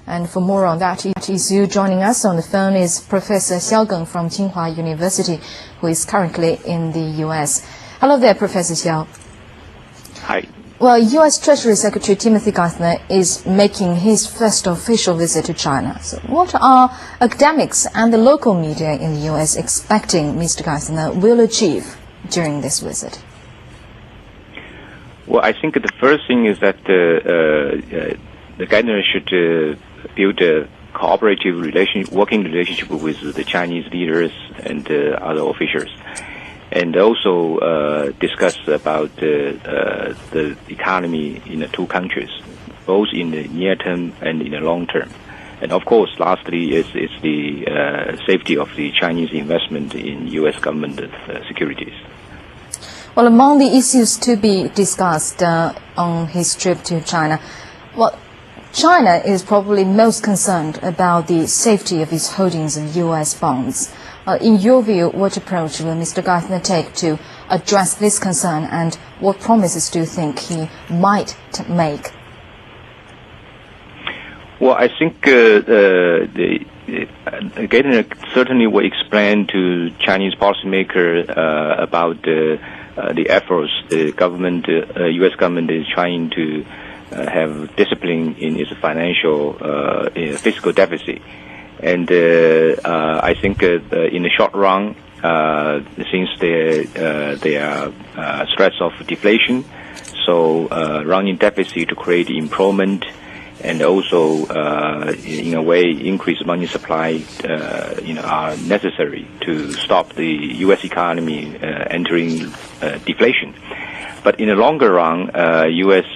And for more on that issue, joining us on the phone is Professor Xiao Geng from Tshinghua University, who is currently in the US. Hello there, Professor Xiao. Hi. Well, US Treasury Secretary Timothy Geithner is making his first official visit to China. So what are academics and the local media in the US expecting Mr. Geithner will achieve during this visit? Well, I think the first thing is that the Geithner should build a cooperative working relationship with the Chinese leaders and other officials, and also discuss about the economy in the two countries, both in the near term and in the long term. And of course, lastly, is the safety of the Chinese investment in U.S. government securities. Well, among the issues to be discussed on his trip to China, well, China is probably most concerned about the safety of its holdings of U.S. bonds. In your view, what approach will Mr. Geithner take to address this concern, and what promises do you think he might make? Well, I think Geithner certainly will explain to Chinese policymakers about the efforts the government, U.S. government is trying to have discipline in its financial fiscal deficit. And I think in the short run, since there are threats of deflation, so running deficit to create employment, and also in a way increase money supply, are necessary to stop the U.S. economy entering deflation. But in the longer run, U.S.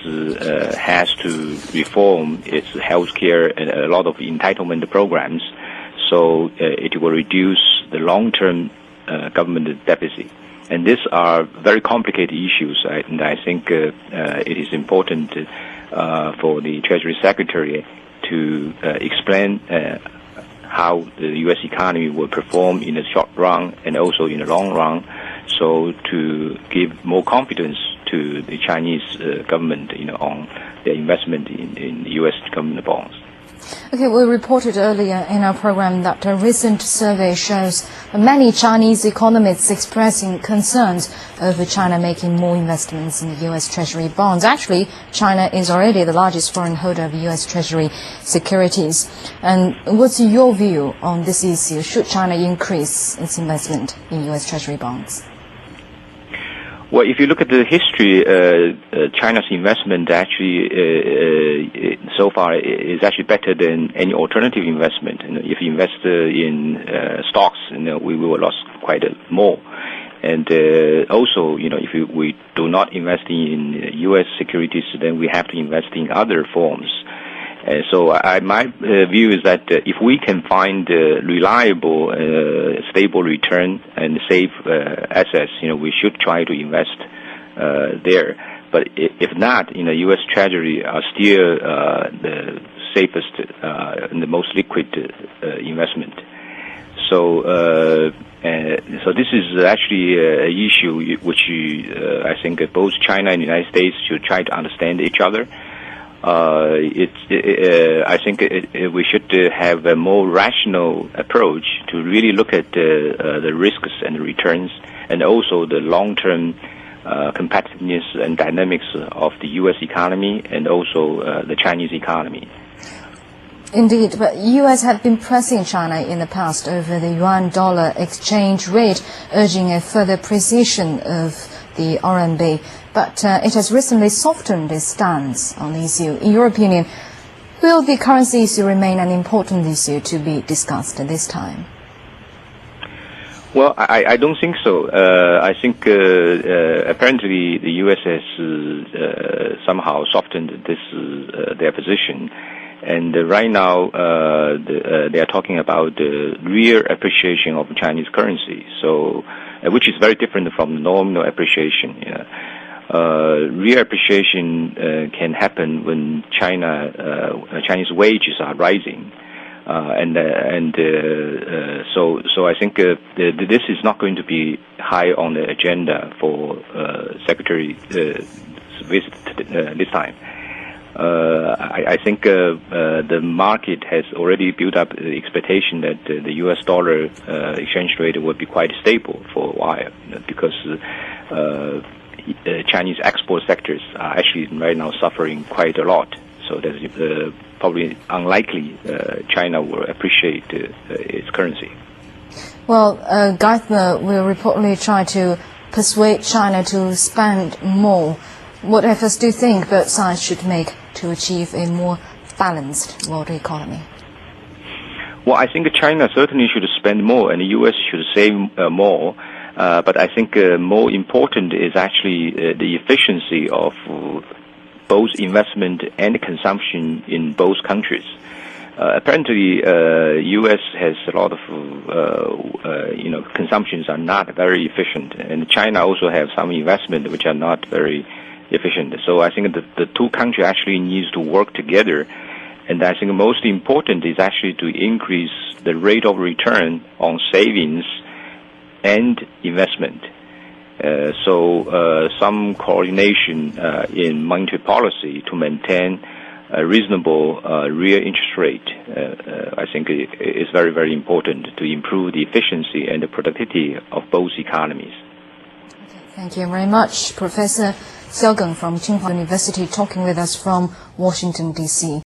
has to reform its healthcare and a lot of entitlement programs, so it will reduce the long-term government deficit. And these are very complicated issues, and I think it is important for the Treasury Secretary to explain how the U.S. economy will perform in the short run and also in the long run, so to give more confidence to the Chinese government, on their investment in U.S. government bonds. Okay, we reported earlier in our program that a recent survey shows many Chinese economists expressing concerns over China making more investments in the U.S. Treasury bonds. Actually, China is already the largest foreign holder of U.S. Treasury securities. And what's your view on this issue? Should China increase its investment in U.S. Treasury bonds? Well, if you look at the history, China's investment actually so far is actually better than any alternative investment. If you invest in stocks, we will lose quite more. And also, if we do not invest in U.S. securities, then we have to invest in other forms. So my view is that if we can find reliable, stable return and safe assets, we should try to invest there. But if not, U.S. Treasury are still the safest and the most liquid investment. So this is actually an issue which I think both China and the United States should try to understand each other. I think we should have a more rational approach to really look at the risks and the returns, and also the long-term competitiveness and dynamics of the U.S. economy and also the Chinese economy. Indeed, but U.S. have been pressing China in the past over the yuan-dollar exchange rate, urging a further precision of the RMB. But it has recently softened its stance on the issue. In your opinion, will the currency issue remain an important issue to be discussed at this time? Well, I don't think so. I think apparently the U.S. has somehow softened their position. And right now they are talking about the real appreciation of Chinese currency, so which is very different from nominal appreciation. Real appreciation can happen when Chinese wages are rising, so I think this is not going to be high on the agenda for Secretary visit this time. I think the market has already built up the expectation that the U.S. dollar exchange rate will be quite stable for a while, because Chinese export sectors are actually right now suffering quite a lot. So that's probably unlikely China will appreciate its currency. Well, Geithner will reportedly try to persuade China to spend more. What efforts do you think both sides should make to achieve a more balanced world economy? Well, I think China certainly should spend more and the U.S. should save more. But I think more important is actually the efficiency of both investment and consumption in both countries. Apparently, U.S. has a lot of, consumptions are not very efficient, and China also have some investment which are not very efficient. So I think the two countries actually needs to work together, and I think most important is actually to increase the rate of return on savings and investment. So some coordination in monetary policy to maintain a reasonable real interest rate, I think is very, very important to improve the efficiency and the productivity of both economies. Okay, thank you very much, Professor Xiao Geng from Tshinghua University, talking with us from Washington, D.C.